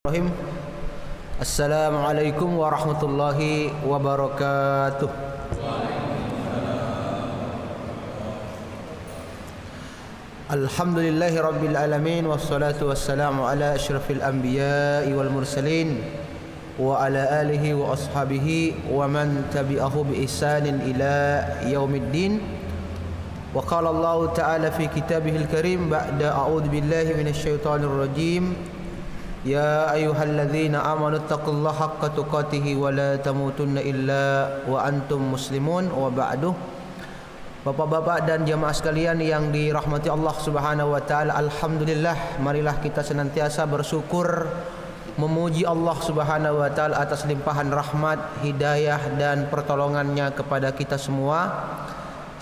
Bismillahirrahmanirrahim. Assalamualaikum warahmatullahi wabarakatuh. Alhamdulillahi rabbil alamin, wassalatu wassalamu ala asyrafil anbiya'i wal mursalin wa ala alihi wa ashabihi wa man tabi'ahu bi ihsanin ila yaumiddin. Wa qala Allah ta'ala fi kitabihil karim ba'da a'udzu billahi minasy syaithanir rajim. Ya ayyuhalladzina amanu taqullaha haqqa tuqatih wa la tamutunna illa wa antum muslimun wa ba'du. Bapak-bapak dan jamaah sekalian yang dirahmati Allah Subhanahu wa taala, alhamdulillah, marilah kita senantiasa bersyukur memuji Allah Subhanahu wa taala atas limpahan rahmat, hidayah dan pertolongannya kepada kita semua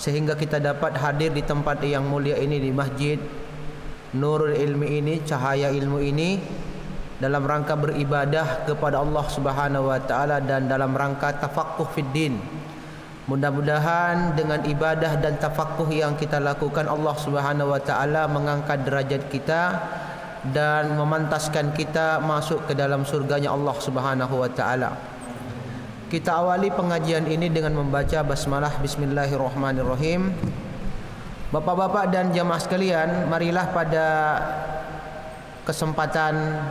sehingga kita dapat hadir di tempat yang mulia ini, di Masjid Nurul Ilmi ini, cahaya ilmu ini, dalam rangka beribadah kepada Allah Subhanahu wa taala dan dalam rangka tafaqquh fid din. Mudah-mudahan dengan ibadah dan tafaqquh yang kita lakukan, Allah Subhanahu wa taala mengangkat derajat kita dan memantaskan kita masuk ke dalam surganya Allah Subhanahu wa taala. Kita awali pengajian ini dengan membaca basmalah. Bismillahirrahmanirrahim. Bapak-bapak dan jamaah sekalian, marilah pada kesempatan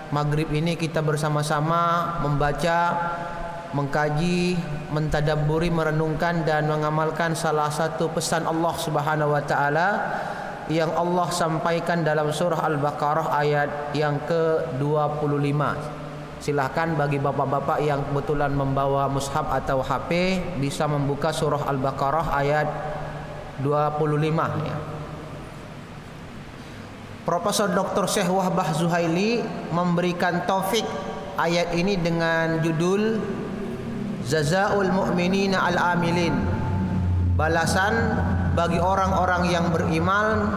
maghrib ini kita bersama-sama membaca, mengkaji, mentadabburi, merenungkan dan mengamalkan salah satu pesan Allah Subhanahu wa taala yang Allah sampaikan dalam surah Al-Baqarah ayat yang ke-25. Silahkan bagi bapak-bapak yang kebetulan membawa mushaf atau HP bisa membuka surah Al-Baqarah ayat 25 ya. Profesor Dr. Syekh Wahbah Zuhaili memberikan taufik ayat ini dengan judul Jazaa'ul mu'minina al-amilin, balasan bagi orang-orang yang beriman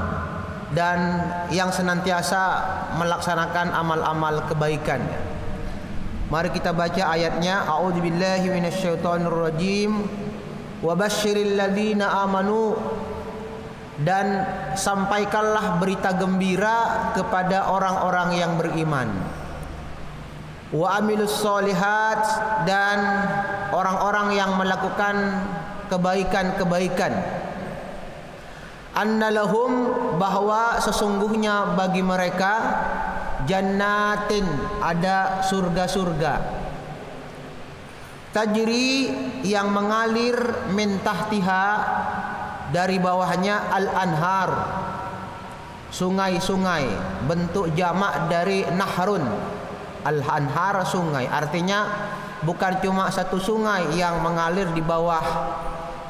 dan yang senantiasa melaksanakan amal-amal kebaikan. Mari kita baca ayatnya. A'udzubillahi minasyaitonirrajim. Wa basyiril ladzina amanu, dan sampaikanlah berita gembira kepada orang-orang yang beriman. Wa amilus solihat, dan orang-orang yang melakukan kebaikan-kebaikan. Annalahum, bahwa sesungguhnya bagi mereka jannatin, ada surga-surga, tajri, yang mengalir, min tahtiha, dari bawahnya, al-anhar, sungai-sungai, bentuk jamak dari nahrun. Al-anhar, sungai, artinya bukan cuma satu sungai yang mengalir di bawah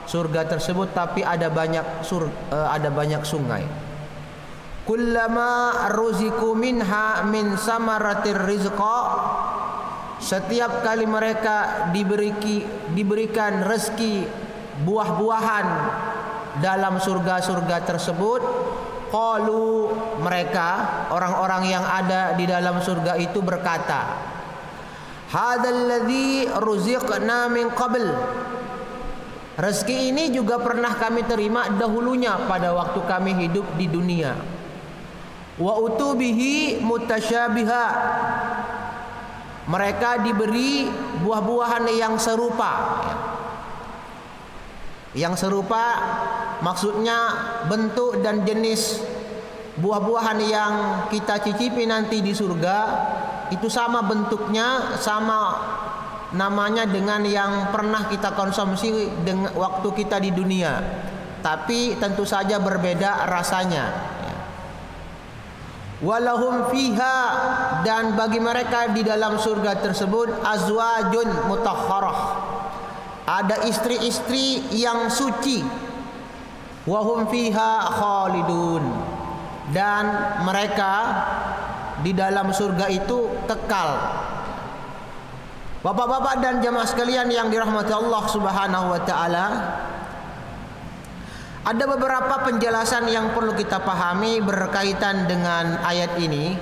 surga tersebut, tapi ada banyak sungai. Kullama ruziku minha min samaratir rizqa, setiap kali mereka diberikan rezeki buah-buahan dalam surga-surga tersebut, qalu, mereka orang-orang yang ada di dalam surga itu berkata, hadzal ladzi ruziqna min qabl, rezeki ini juga pernah kami terima dahulunya pada waktu kami hidup di dunia. Wa utubihi mutasyabiha, mereka diberi buah-buahan yang serupa. Yang serupa maksudnya bentuk dan jenis buah-buahan yang kita cicipi nanti di surga itu sama bentuknya, sama namanya dengan yang pernah kita konsumsi dengan waktu kita di dunia, tapi tentu saja berbeda rasanya. Walahum fiha, dan bagi mereka di dalam surga tersebut, azwajun mutahharah, ada istri-istri yang suci. Wahum fiha khalidun, dan mereka di dalam surga itu kekal. Bapak-bapak dan jamaah sekalian yang dirahmati Allah Subhanahu wa taala, ada beberapa penjelasan yang perlu kita pahami berkaitan dengan ayat ini.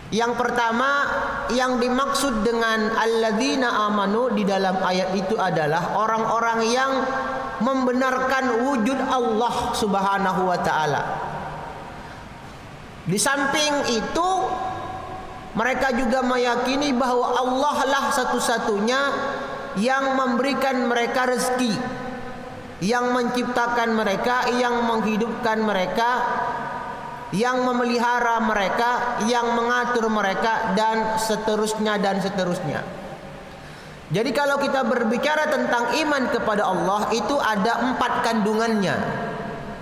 Yang pertama, yang dimaksud dengan alladzina amanu di dalam ayat itu adalah orang-orang yang membenarkan wujud Allah Subhanahu wa taala. Di samping itu, Mereka juga meyakini bahwa Allah lah satu-satunya yang memberikan mereka rezeki, yang menciptakan mereka, yang menghidupkan mereka, yang memelihara mereka, yang mengatur mereka, dan seterusnya dan seterusnya. Jadi kalau kita berbicara tentang iman kepada Allah, itu ada 4 kandungannya.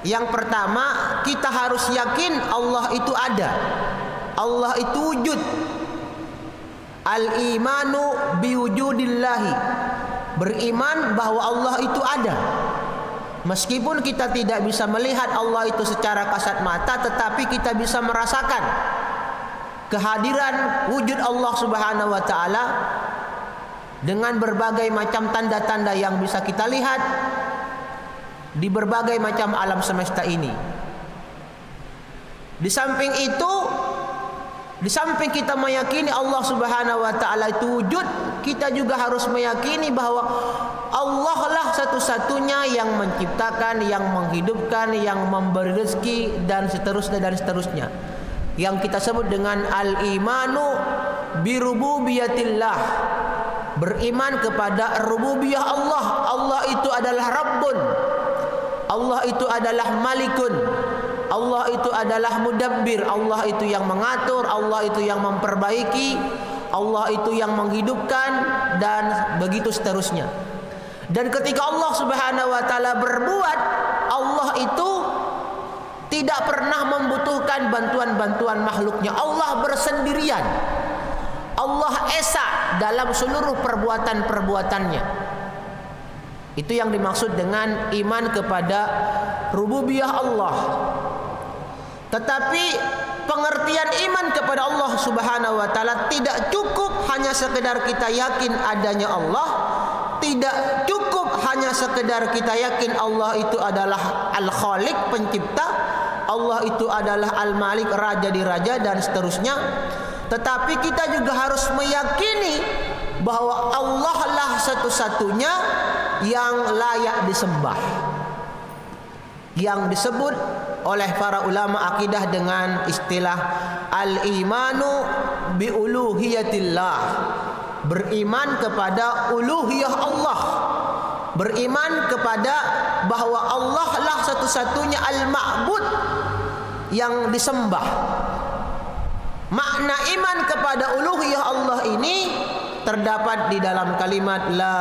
Yang pertama, kita harus yakin Allah itu ada, Allah itu wujud. Al-imanu biwujudillahi, beriman bahwa Allah itu ada. Meskipun kita tidak bisa melihat Allah itu secara kasat mata, tetapi kita bisa merasakan kehadiran wujud Allah Subhanahu wa taala dengan berbagai macam tanda-tanda yang bisa kita lihat di berbagai macam alam semesta ini. Di samping itu, di samping kita meyakini Allah Subhanahu wa taala itu wujud, kita juga harus meyakini bahwa Allah lah satu-satunya yang menciptakan, yang menghidupkan, yang memberi rezeki, dan seterusnya dan seterusnya. Yang kita sebut dengan al-imanu birububiyatillah, beriman kepada rububiyah Allah. Allah itu adalah Rabbun, Allah itu adalah Malikun, Allah itu adalah Mudabbir, Allah itu yang mengatur, Allah itu yang memperbaiki, Allah itu yang menghidupkan, dan begitu seterusnya. Dan ketika Allah Subhanahu wa taala berbuat, Allah itu tidak pernah membutuhkan bantuan-bantuan makhluknya. Allah bersendirian, Allah esa dalam seluruh perbuatan-perbuatannya. Itu yang dimaksud dengan iman kepada rububiyah Allah. Tetapi pengertian iman kepada Allah Subhanahu wa taala tidak cukup hanya sekedar kita yakin adanya Allah, tidak cukup hanya sekedar kita yakin Allah itu adalah Al-Khaliq, pencipta, Allah itu adalah Al-Malik, raja di raja, dan seterusnya. Tetapi kita juga harus meyakini bahwa Allah lah satu-satunya yang layak disembah, yang disebut oleh para ulama akidah dengan istilah al-imanu biuluhiyatillah, beriman kepada uluhiyah Allah, beriman kepada bahwa Allah lah satu-satunya al-ma'bud yang disembah. Makna iman kepada uluhiyah Allah ini terdapat di dalam kalimat la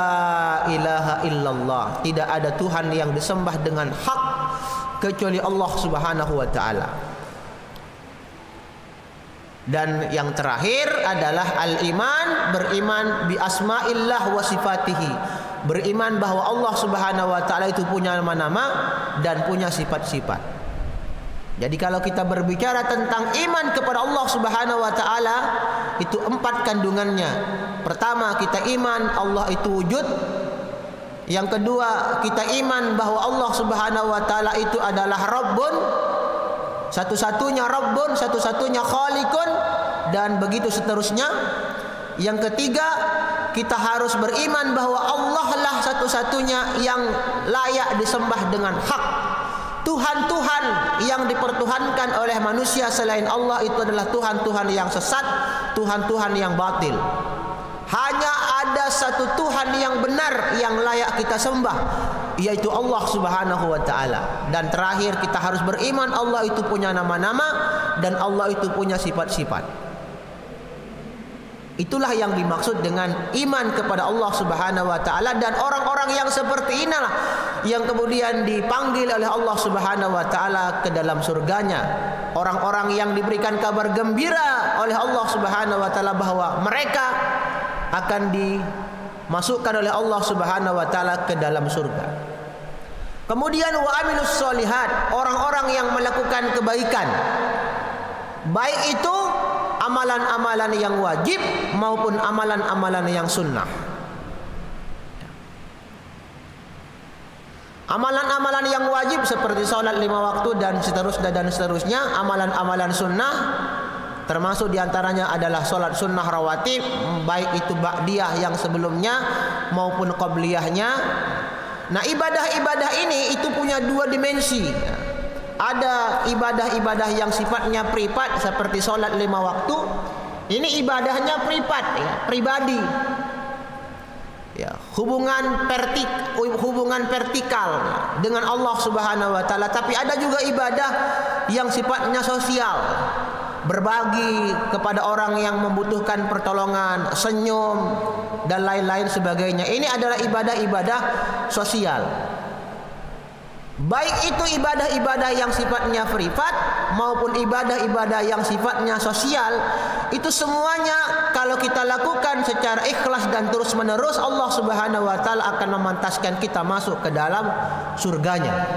ilaha illallah, tidak ada Tuhan yang disembah dengan hak kecuali Allah Subhanahu wa taala. Dan yang terakhir adalah al-iman, beriman bi asma'illah wa sifatihi, beriman bahwa Allah Subhanahu wa taala itu punya nama-nama dan punya sifat-sifat. Jadi kalau kita berbicara tentang iman kepada Allah Subhanahu wa taala, itu 4 kandungannya. Pertama, kita iman Allah itu wujud. Yang kedua, kita iman bahwa Allah Subhanahu wa taala itu adalah Rabbun, satu-satunya Rabbun, satu-satunya Khaliqun, dan begitu seterusnya. Yang ketiga, kita harus beriman bahwa Allah lah satu-satunya yang layak disembah dengan hak. Tuhan-Tuhan yang dipertuhankan oleh manusia selain Allah itu adalah Tuhan-Tuhan yang sesat, Tuhan-Tuhan yang batil. Hanya ada satu Tuhan yang benar yang layak kita sembah, yaitu Allah Subhanahu wa taala. Dan terakhir, kita harus beriman Allah itu punya nama-nama dan Allah itu punya sifat-sifat. Itulah yang dimaksud dengan iman kepada Allah Subhanahu wa taala. Dan orang-orang yang seperti inilah yang kemudian dipanggil oleh Allah Subhanahu wa taala ke dalam surganya. Orang-orang yang diberikan kabar gembira oleh Allah Subhanahu wa taala bahwa mereka akan dimasukkan oleh Allah Subhanahu wa taala ke dalam surga. Kemudian wa amilus solihat, orang-orang yang melakukan kebaikan, baik itu amalan-amalan yang wajib maupun amalan-amalan yang sunnah. Amalan-amalan yang wajib seperti salat 5 waktu dan seterusnya. Amalan-amalan sunnah termasuk diantaranya adalah salat sunnah rawatib, baik itu ba'diyah yang sebelumnya maupun qabliyahnya. Nah, ibadah-ibadah ini itu punya 2 dimensi. Ada ibadah-ibadah yang sifatnya privat seperti salat 5 waktu, Ini ibadahnya privat, ya, pribadi. Ya, hubungan vertikal dengan Allah Subhanahu wa taala. Tapi ada juga ibadah yang sifatnya sosial. Berbagi kepada orang yang membutuhkan pertolongan, senyum dan lain-lain sebagainya. Ini adalah ibadah-ibadah sosial. Baik itu ibadah-ibadah yang sifatnya privat maupun ibadah-ibadah yang sifatnya sosial, itu semuanya kalau kita lakukan secara ikhlas dan terus-menerus, Allah Subhanahu wa taala akan memantaskan kita masuk ke dalam surganya.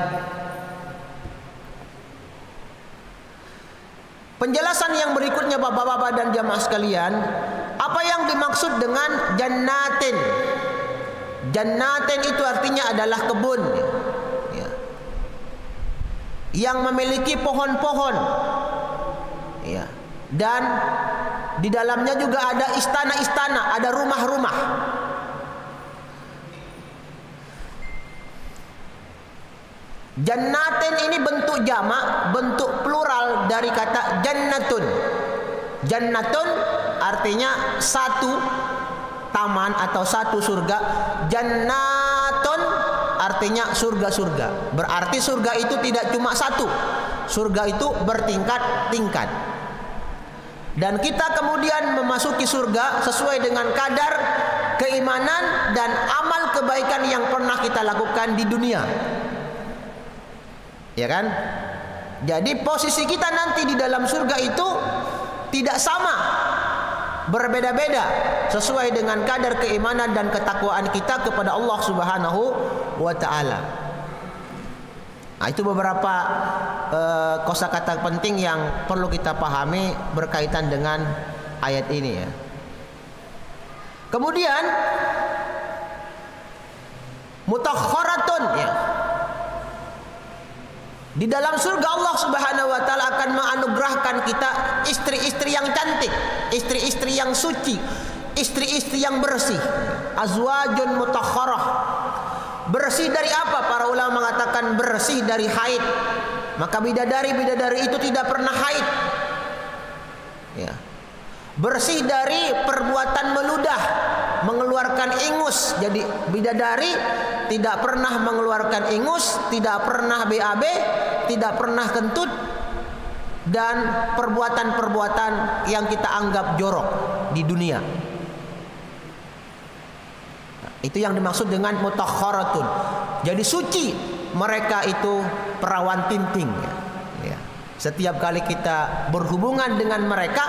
Penjelasan yang berikutnya Bapak-bapak dan jamaah sekalian, apa yang dimaksud dengan jannatin? Jannatin itu artinya adalah kebun yang memiliki pohon-pohon, ya, dan di dalamnya juga ada istana-istana, ada rumah-rumah. Jannatin ini bentuk jamak, bentuk plural dari kata jannatun. Jannatun artinya satu taman atau satu surga. Jannatun artinya surga-surga. Berarti surga itu tidak cuma satu. Surga itu bertingkat-tingkat. Dan kita kemudian memasuki surga sesuai dengan kadar keimanan dan amal kebaikan yang pernah kita lakukan di dunia. Ya kan? Jadi posisi kita nanti di dalam surga itu tidak sama, berbeda-beda sesuai dengan kadar keimanan dan ketakwaan kita kepada Allah Subhanahu wa taala. Nah, itu beberapa kosakata penting yang perlu kita pahami berkaitan dengan ayat ini, ya. Kemudian mutakhkharatun, ya. Di dalam surga Allah Subhanahu wa taala akan menganugerahkan kita istri-istri yang cantik, istri-istri yang suci, istri-istri yang bersih. Azwajun mutakhkharah. Bersih dari apa? Para ulama mengatakan bersih dari haid. Maka bidadari-bidadari itu tidak pernah haid. Ya. Bersih dari perbuatan meludah, mengeluarkan ingus. Jadi bidadari tidak pernah mengeluarkan ingus, tidak pernah BAB, tidak pernah kentut, dan perbuatan-perbuatan yang kita anggap jorok di dunia. Nah, itu yang dimaksud dengan mutakhkharatun. Jadi suci mereka itu, perawan tinting, ya. Setiap kali kita berhubungan dengan mereka,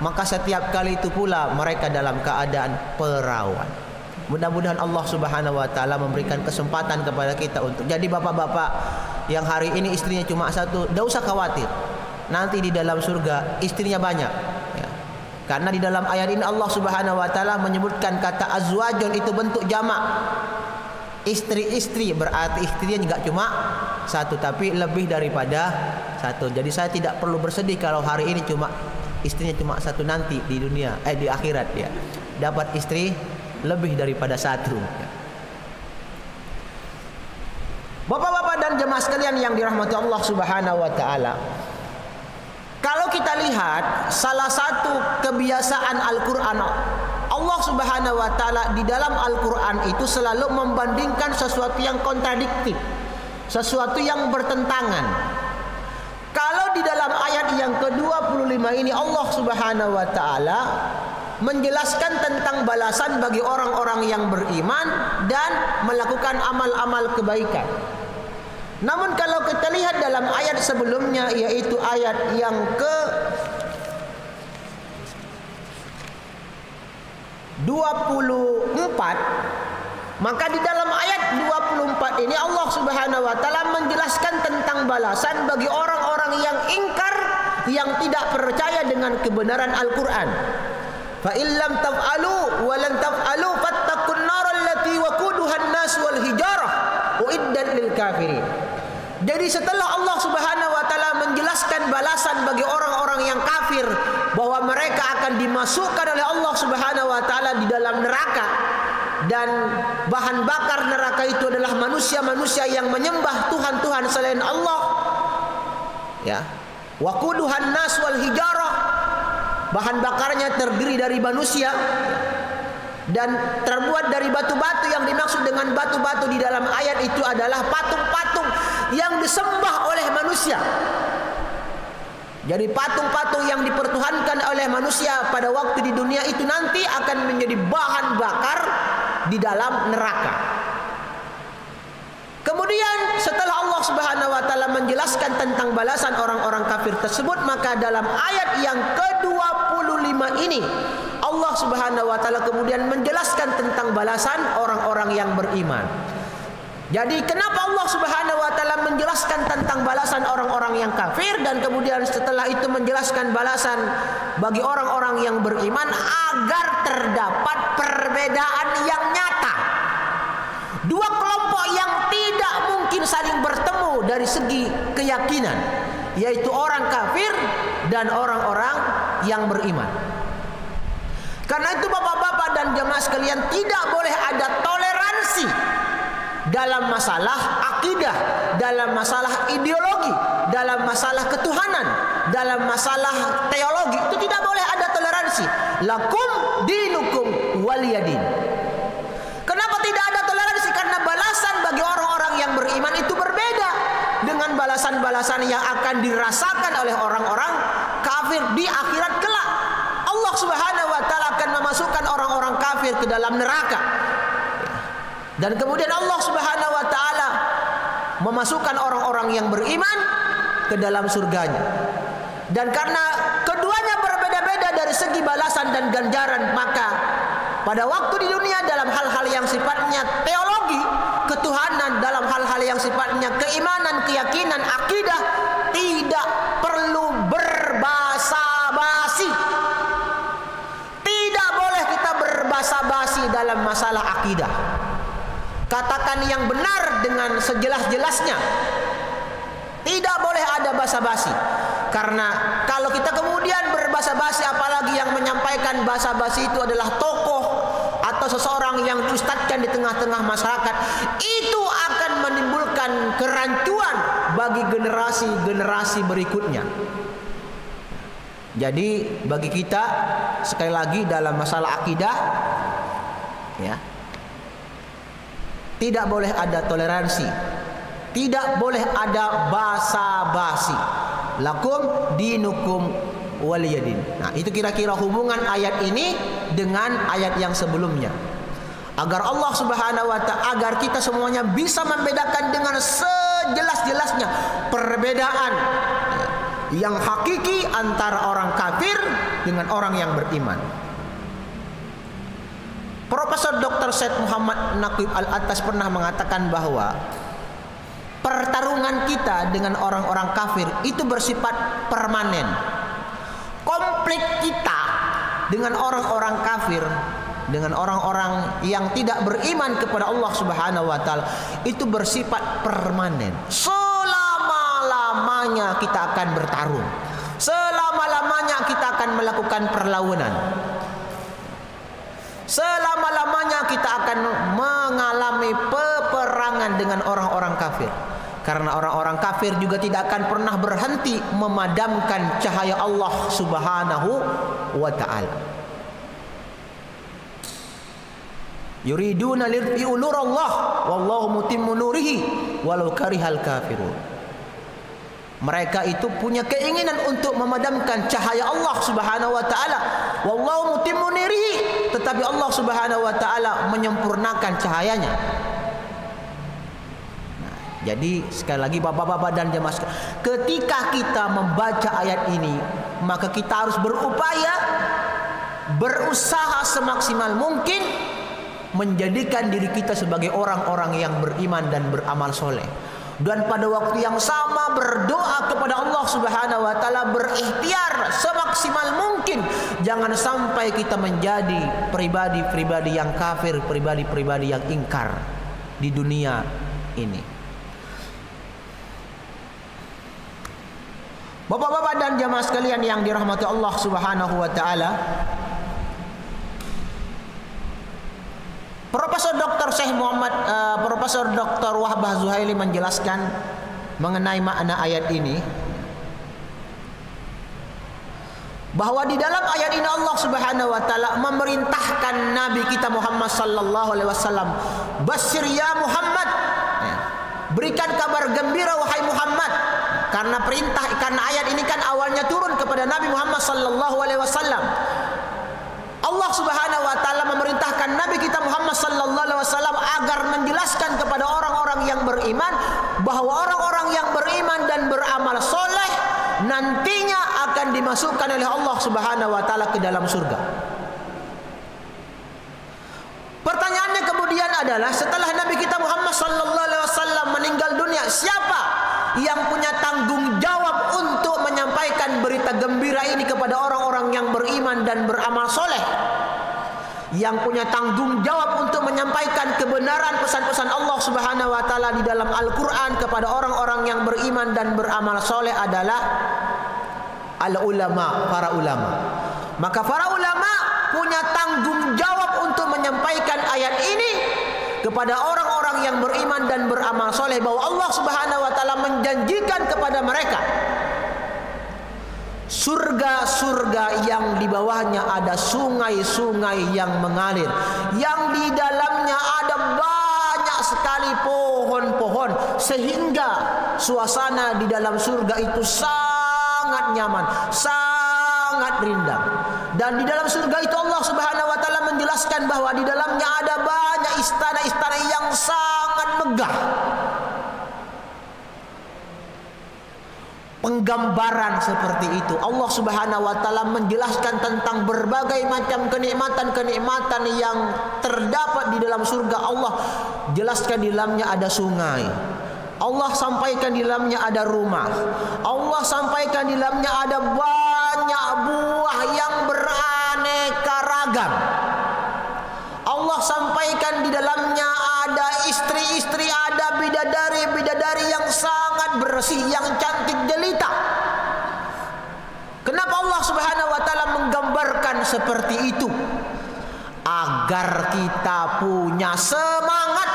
maka setiap kali itu pula mereka dalam keadaan perawan. Mudah-mudahan Allah Subhanahu wa taala memberikan kesempatan kepada kita untuk jadi bapak-bapak yang hari ini istrinya cuma satu, tidak usah khawatir. Nanti di dalam surga istrinya banyak, ya. Karena di dalam ayat ini Allah Subhanahu wa taala menyebutkan kata azwajun itu bentuk jamak. Istri-istri berarti istrinya enggak cuma satu, tapi lebih daripada satu. Jadi saya tidak perlu bersedih kalau hari ini cuma istrinya cuma satu, nanti di dunia di akhirat ya dapat istri lebih daripada satu. Bapak-bapak dan jemaah sekalian yang dirahmati Allah Subhanahu wa taala, kalau kita lihat salah satu kebiasaan Al-Qur'an, Allah Subhanahu wa taala di dalam Al-Qur'an itu selalu membandingkan sesuatu yang kontradiktif, sesuatu yang bertentangan. Kalau di dalam ayat yang ke-25 ini Allah Subhanahu wa taala menjelaskan tentang balasan bagi orang-orang yang beriman dan melakukan amal-amal kebaikan. Namun kalau kita lihat dalam ayat sebelumnya, yaitu ayat yang ke-24, maka di dalam ayat 24 ini Allah Subhanahu wa taala menjelaskan tentang balasan bagi orang-orang yang ingkar, yang tidak percaya dengan kebenaran Al-Qur'an. Fa illam taf'alu wa lan taf'alu fattaqun nar allati waquduha an-nas wal hijarah uiddat lil kafirin. Jadi setelah Allah Subhanahu wa taala menjelaskan balasan bagi orang-orang yang kafir bahwa mereka akan dimasukkan oleh Allah Subhanahu wa taala di dalam neraka, dan bahan bakar neraka itu adalah manusia-manusia yang menyembah Tuhan-Tuhan selain Allah, ya. Waquduhan nas wal hijarah, bahan bakarnya terdiri dari manusia dan terbuat dari batu-batu. Yang dimaksud dengan batu-batu di dalam ayat itu adalah patung-patung yang disembah oleh manusia. Jadi patung-patung yang dipertuhankan oleh manusia pada waktu di dunia itu nanti akan menjadi bahan bakar di dalam neraka. Kemudian setelah Allah Subhanahu wa taala menjelaskan tentang balasan orang-orang kafir tersebut, maka dalam ayat yang ke-25 ini Allah Subhanahu wa taala kemudian menjelaskan tentang balasan orang-orang yang beriman. Jadi kenapa Allah Subhanahu wa taala menjelaskan tentang balasan orang-orang yang kafir dan kemudian setelah itu menjelaskan balasan bagi orang-orang yang beriman, agar terdapat perbedaan yang nyata. Dua kelompok yang tidak mungkin saling bertemu dari segi keyakinan, yaitu orang kafir dan orang-orang yang beriman. Karena itu bapak-bapak dan jemaah sekalian, tidak boleh ada toleransi dalam masalah akidah, dalam masalah ideologi, dalam masalah ketuhanan, dalam masalah teologi. Itu tidak boleh ada toleransi. Lakum dinukum waliyadin. Kenapa tidak ada toleransi? Karena balasan bagi orang-orang yang beriman itu berbeda dengan balasan-balasan yang akan dirasakan oleh orang-orang kafir di akhirat kelak. Allah Subhanahu wa taala akan memasukkan orang-orang kafir ke dalam neraka. Dan kemudian Allah Subhanahu wa taala memasukkan orang-orang yang beriman ke dalam surganya. Dan karena keduanya berbeda-beda dari segi balasan dan ganjaran, maka pada waktu di dunia dalam hal-hal yang sifatnya teologi, ketuhanan, dalam hal-hal yang sifatnya keimanan, keyakinan, akidah, tidak perlu berbasa-basi. Tidak boleh kita berbasa-basi dalam masalah akidah. Katakan yang benar dengan sejelas-jelasnya. Tidak boleh ada basa-basi. Karena kalau kita kemudian berbasa-basi, apalagi yang menyampaikan basa-basi itu adalah tokoh atau seseorang yang diustadkan di tengah-tengah masyarakat, itu akan menimbulkan kerancuan bagi generasi-generasi berikutnya. Jadi bagi kita sekali lagi dalam masalah akidah, ya, tidak boleh ada toleransi, tidak boleh ada basa-basi. Lakum dinukum waliyadin. Nah, itu kira-kira hubungan ayat ini dengan ayat yang sebelumnya. Agar Allah Subhanahu wa taala, agar kita semuanya bisa membedakan dengan sejelas-jelasnya perbedaan yang hakiki antara orang kafir dengan orang yang beriman. Profesor Dr. Syed Muhammad Naqib Al-Attas pernah mengatakan bahwa pertarungan kita dengan orang-orang kafir itu bersifat permanen. Konflik kita dengan orang-orang kafir, dengan orang-orang yang tidak beriman kepada Allah Subhanahu wa taala itu bersifat permanen. Selama-lamanya kita akan bertarung. Selama-lamanya kita akan melakukan perlawanan. Selama-lamanya kita akan mengalami peperangan dengan orang-orang kafir. Karena orang-orang kafir juga tidak akan pernah berhenti memadamkan cahaya Allah Subhanahu wa ta'ala. Yuriduna liyutfi'u nurallah wallahu mutimmu nurihi walau karihal kafirun. Mereka itu punya keinginan untuk memadamkan cahaya Allah Subhanahu wa taala. Wallahu mutimmu nurihi, tetapi Allah Subhanahu wa taala menyempurnakan cahayanya. Nah, jadi sekali lagi bapak-bapak dan jemaah sekalian, ketika kita membaca ayat ini, maka kita harus berupaya, berusaha semaksimal mungkin menjadikan diri kita sebagai orang-orang yang beriman dan beramal soleh. Dan pada waktu yang sama berdoa kepada Allah Subhanahu wa taala, berikhtiar semaksimal mungkin jangan sampai kita menjadi pribadi-pribadi yang kafir, pribadi-pribadi yang ingkar di dunia ini. Bapak-bapak dan jamaah sekalian yang dirahmati Allah Subhanahu wa taala, Profesor Dr. Syekh Muhammad Profesor Dr. Wahbah Zuhaili menjelaskan mengenai makna ayat ini. bahwa di dalam ayat ini Allah Subhanahu wa taala memerintahkan Nabi kita Muhammad sallallahu alaihi wasallam, "Basyir ya Muhammad." Berikan kabar gembira wahai Muhammad. Karena ayat ini kan awalnya turun kepada Nabi Muhammad sallallahu alaihi wasallam. Allah Subhanahu wa taala memerintahkan Nabi kita Muhammad sallallahu alaihi wasallam agar menjelaskan kepada orang-orang yang beriman bahwa orang-orang yang beriman dan beramal soleh nantinya akan dimasukkan oleh Allah Subhanahu wa taala ke dalam surga. Pertanyaannya kemudian adalah, setelah Nabi kita Muhammad sallallahu alaihi wasallam meninggal dunia, siapa yang punya tanggung jawab untuk menyampaikan berita gembira ini kepada orang-orang yang beriman dan beramal soleh? Yang punya tanggung jawab untuk menyampaikan kebenaran pesan-pesan Allah Subhanahu wa taala di dalam Al-Qur'an kepada orang-orang yang beriman dan beramal soleh adalah al-ulama, para ulama. Maka para ulama punya tanggung jawab untuk menyampaikan ayat ini kepada orang-orang yang beriman dan beramal soleh, bahwa Allah Subhanahu wa taala menjanjikan kepada mereka surga-surga yang di bawahnya ada sungai-sungai yang mengalir, yang di dalamnya ada banyak sekali pohon-pohon, sehingga suasana di dalam surga itu sangat nyaman, sangat rindang. Dan di dalam surga itu Allah Subhanahu wa taala menjelaskan bahwa di dalamnya ada banyak istana-istana yang sangat megah. Penggambaran seperti itu Allah Subhanahu wa taala menjelaskan tentang berbagai macam kenikmatan-kenikmatan yang terdapat di dalam surga. Allah jelaskan di dalamnya ada sungai, Allah sampaikan di dalamnya ada rumah, Allah sampaikan di dalamnya ada banyak buah yang beraneka ragam, Allah sampaikan di dalamnya ada istri-istri, ada bidadari-bidadari yang sangat bersih, yang cantik jelita. Kenapa Allah Subhanahu wa taala menggambarkan seperti itu? Agar kita punya semangat,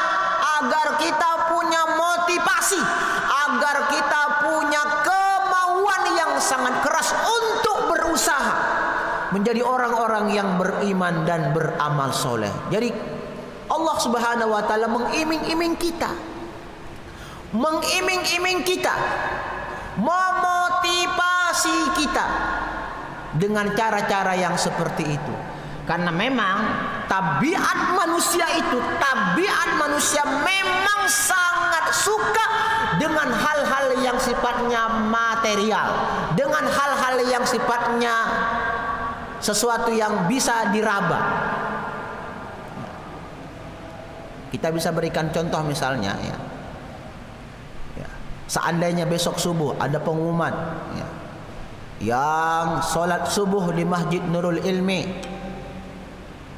agar kita punya motivasi, agar kita punya kemauan yang sangat keras untuk berusaha menjadi orang-orang yang beriman dan beramal soleh. Jadi Allah Subhanahu wa taala mengiming-iming kita, memotivasi kita dengan cara-cara yang seperti itu. Karena memang tabiat manusia memang sangat suka dengan hal-hal yang sifatnya material, dengan hal-hal yang sifatnya sesuatu yang bisa diraba. Kita bisa berikan contoh misalnya, ya. Seandainya besok subuh ada pengumuman, ya, yang solat subuh di Masjid Nurul Ilmi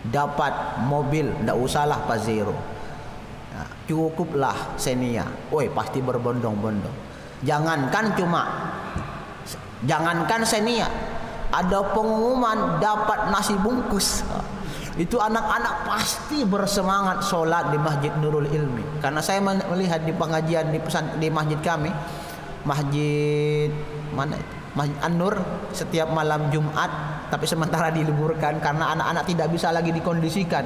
dapat mobil, tidak usahlah Pajero, ya, cukuplah Xenia. Woi, pasti berbondong-bondong. Jangankan Xenia, ada pengumuman dapat nasi bungkus, itu anak-anak pasti bersemangat sholat di Masjid Nurul Ilmi. Karena saya melihat di pengajian di masjid kami, masjid mana itu? Masjid An-Nur, setiap malam Jumat, tapi sementara diliburkan karena anak-anak tidak bisa lagi dikondisikan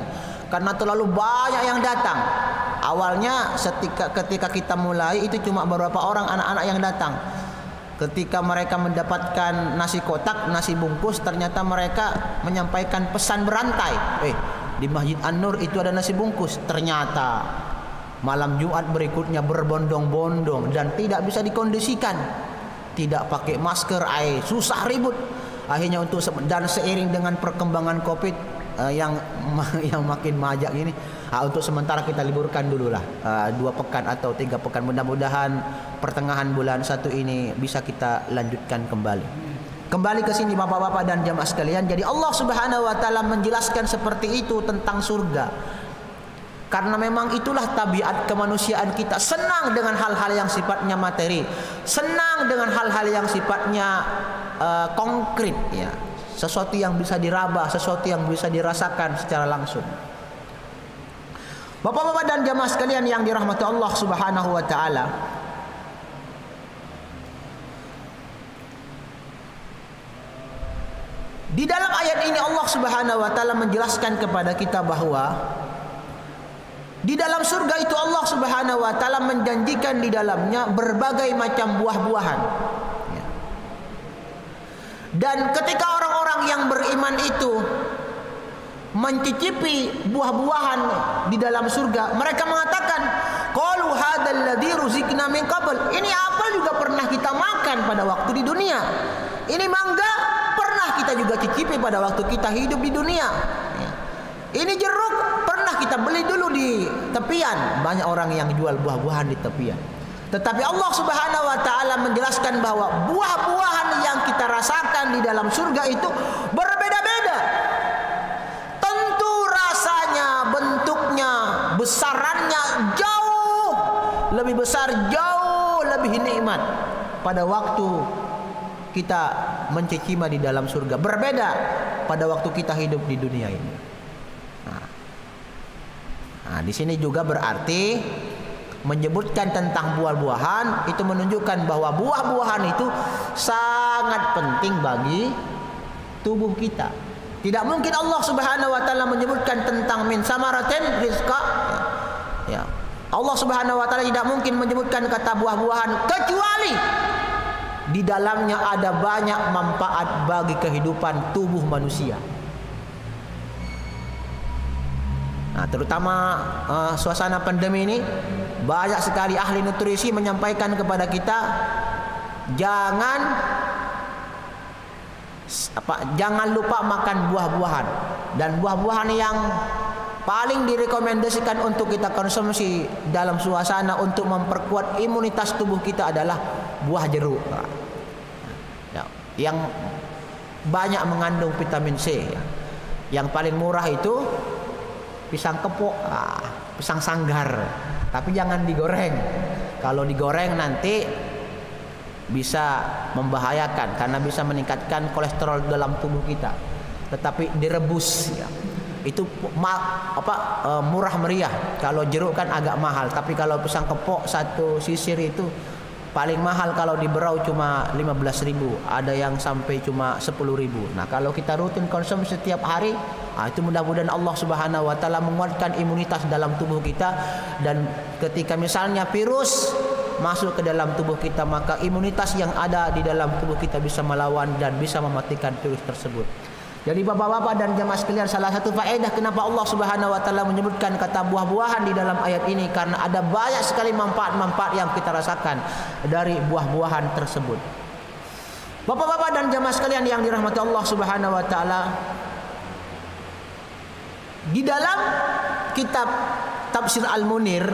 karena terlalu banyak yang datang. Awalnya ketika kita mulai itu cuma beberapa orang anak-anak yang datang. Ketika mereka mendapatkan nasi kotak, nasi bungkus, ternyata mereka menyampaikan pesan berantai. Di Masjid An-Nur itu ada nasi bungkus. Ternyata malam Jumat berikutnya berbondong-bondong dan tidak bisa dikondisikan. Tidak pakai masker, susah ribut. Akhirnya dan seiring dengan perkembangan Covid yang makin majak ini, untuk sementara kita liburkan dululah 2 pekan atau 3 pekan. Mudah-mudahan pertengahan bulan 1 ini bisa kita lanjutkan kembali. Kembali ke sini bapak-bapak dan jamaah sekalian. Jadi Allah Subhanahu wa taala menjelaskan seperti itu tentang surga. Karena memang itulah tabiat kemanusiaan kita, senang dengan hal-hal yang sifatnya materi, senang dengan hal-hal yang sifatnya konkret, ya. Sesuatu yang bisa diraba, sesuatu yang bisa dirasakan secara langsung. Bapak-bapak dan jamaah sekalian yang dirahmati Allah Subhanahu wa taala, Di dalam ayat ini Allah Subhanahu wa taala menjelaskan kepada kita bahwa di dalam surga itu Allah Subhanahu wa taala menjanjikan di dalamnya berbagai macam buah-buahan. Dan ketika orang-orang yang beriman itu mencicipi buah-buahan di dalam surga, mereka mengatakan, qalu hadzal ladzi ruziqna min qabl. Ini apel juga pernah kita makan pada waktu di dunia. Ini mangga pernah kita juga cicipi pada waktu kita hidup di dunia. Ini jeruk pernah kita beli dulu di tepian. Banyak orang yang jual buah-buahan di tepian. Tetapi Allah Subhanahu wa taala menjelaskan bahwa buah-buahan yang kita rasakan di dalam surga itu berbeda-beda. Tentu rasanya, bentuknya, besarannya jauh lebih besar, jauh lebih nikmat pada waktu kita mencicipi di dalam surga. Berbeda pada waktu kita hidup di dunia ini. Nah, di sini juga berarti menyebutkan tentang buah-buahan itu menunjukkan bahwa buah-buahan itu sangat penting bagi tubuh kita. Tidak mungkin Allah Subhanahu wa taala menyebutkan tentang min samaratin rizqa. Ya. Allah Subhanahu wa taala tidak mungkin menyebutkan kata buah-buahan kecuali di dalamnya ada banyak manfaat bagi kehidupan tubuh manusia. Nah, terutama suasana pandemi ini banyak sekali ahli nutrisi menyampaikan kepada kita jangan lupa makan buah-buahan, dan buah-buahan yang paling direkomendasikan untuk kita konsumsi dalam suasana untuk memperkuat imunitas tubuh kita adalah buah jeruk yang banyak mengandung vitamin C. Yang paling murah itu pisang kepok, pisang sanggar, tapi jangan digoreng. Kalau digoreng nanti bisa membahayakan karena bisa meningkatkan kolesterol dalam tubuh kita. Tetapi direbus ya, itu murah meriah. Kalau jeruk kan agak mahal, tapi kalau pisang kepok satu sisir itu paling mahal kalau di Berau cuma 15.000, ada yang sampai cuma 10.000. Nah, kalau kita rutin konsumsi setiap hari, itu mudah-mudahan Allah Subhanahu wa taala menguatkan imunitas dalam tubuh kita, dan ketika misalnya virus masuk ke dalam tubuh kita, maka imunitas yang ada di dalam tubuh kita bisa melawan dan bisa mematikan virus tersebut. Jadi bapak-bapak dan jemaah sekalian, salah satu faedah kenapa Allah Subhanahu wa taala menyebutkan kata buah-buahan di dalam ayat ini, karena ada banyak sekali manfaat-manfaat yang kita rasakan dari buah-buahan tersebut. Bapak-bapak dan jemaah sekalian yang dirahmati Allah Subhanahu wa taala, di dalam kitab Tafsir Al-Munir,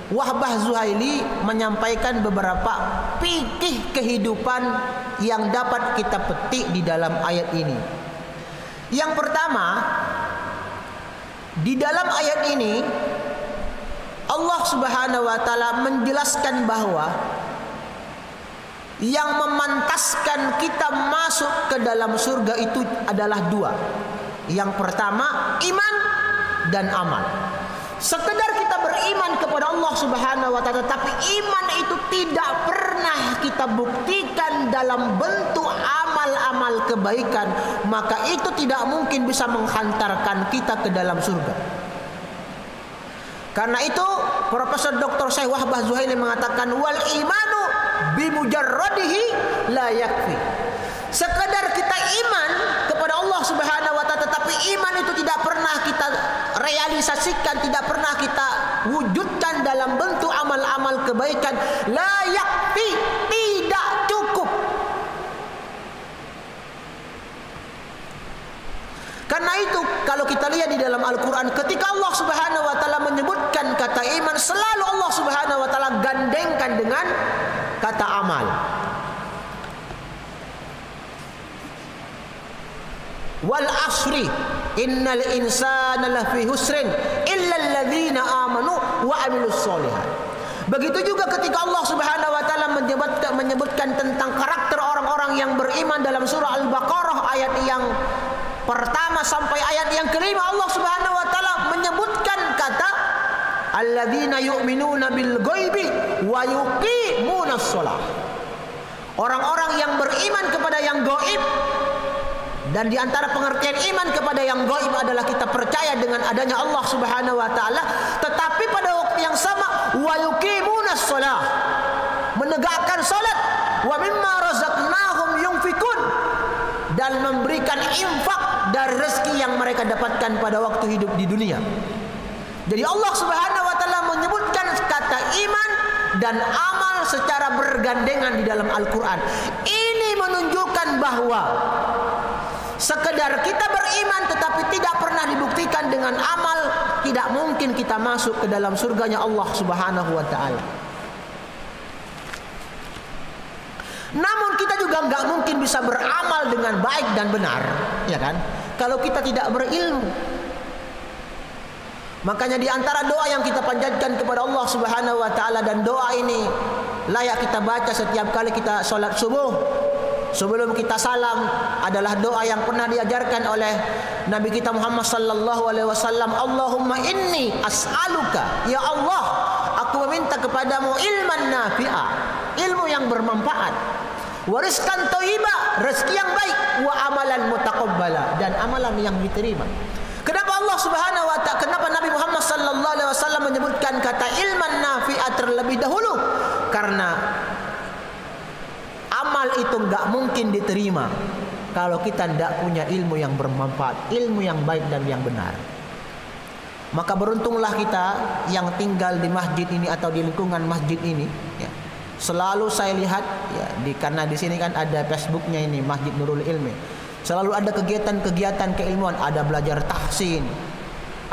Wahbah Zuhaili menyampaikan beberapa fikih kehidupan yang dapat kita petik di dalam ayat ini. Yang pertama, di dalam ayat ini Allah Subhanahu wa taala menjelaskan bahwa yang memantaskan kita masuk ke dalam surga itu adalah dua. Yang pertama, iman dan amal. Sekedar kita beriman kepada Allah Subhanahu wa taala, tapi iman itu tidak pernah kita buktikan dalam bentuk amal-amal kebaikan, maka itu tidak mungkin bisa menghantarkan kita ke dalam surga. Karena itu Profesor Dr. Syekh Wahbah Zuhaili mengatakan, wal imanu bimujarradihi la yakfi. Sekedar kita iman kepada Allah Subhanahu wa taala, tetapi iman itu tidak pernah kita realisasikan, tidak pernah kita wujudkan dalam bentuk amal-amal kebaikan, la yakfi, tidak cukup. Karena itu kalau kita lihat di dalam Al-Quran, ketika Allah Subhanahu wa taala menyebutkan kata iman, selalu Allah Subhanahu wa taala gandengkan dengan kata amal. Wal asri innal insana lafi husrin illa alladzina amanu wa amilus solihat. Begitu juga ketika Allah Subhanahu wa taala menyebutkan tentang karakter orang-orang yang beriman dalam surah Al-Baqarah ayat yang pertama sampai ayat yang kelima, Allah Subhanahu wa taala menyebutkan kata alladzina yu'minuna bil ghaibi wa yuqimunas shalah. Orang-orang yang beriman kepada yang gaib Dan di antara pengertian iman kepada yang gaib adalah kita percaya dengan adanya Allah Subhanahu wa taala, tetapi pada waktu yang sama wa yuqimunas shalah, menegakkan salat, wa mimma razaqnahum yunfikun, dan memberikan infak dari rezeki yang mereka dapatkan pada waktu hidup di dunia. Jadi Allah Subhanahu wa taala menyebutkan kata iman dan amal secara bergandengan di dalam Al-Qur'an. Ini menunjukkan bahwa sekedar kita beriman tetapi tidak pernah dibuktikan dengan amal, tidak mungkin kita masuk ke dalam surganya Allah Subhanahu wa taala. Namun kita juga nggak mungkin bisa beramal dengan baik dan benar, ya kan? Kalau kita tidak berilmu. Makanya di antara doa yang kita panjatkan kepada Allah Subhanahu wa taala, dan doa ini layak kita baca setiap kali kita sholat subuh sebelum kita salam, adalah doa yang pernah diajarkan oleh Nabi kita Muhammad sallallahu alaihi wasallam. Allahumma inni as'aluka, ya Allah, aku meminta kepadamu ilman nafi'a, ilmu yang bermanfaat, wa rizqan thayyiba, rezeki yang baik, wa amalan mutaqabbala, dan amalan yang diterima. Kenapa Allah Subhanahu wa taala, kenapa Nabi Muhammad sallallahu alaihi wasallam menyebutkan kata ilman nafi'ah terlebih dahulu? Karena amal itu enggak mungkin diterima kalau kita tidak punya ilmu yang bermanfaat, ilmu yang baik dan yang benar. Maka beruntunglah kita yang tinggal di masjid ini atau di lingkungan masjid ini, ya. Selalu saya lihat, ya, karena di sini kan ada Facebooknya ini, Masjid Nurul Ilmi. Selalu ada kegiatan-kegiatan keilmuan, ada belajar tahsin,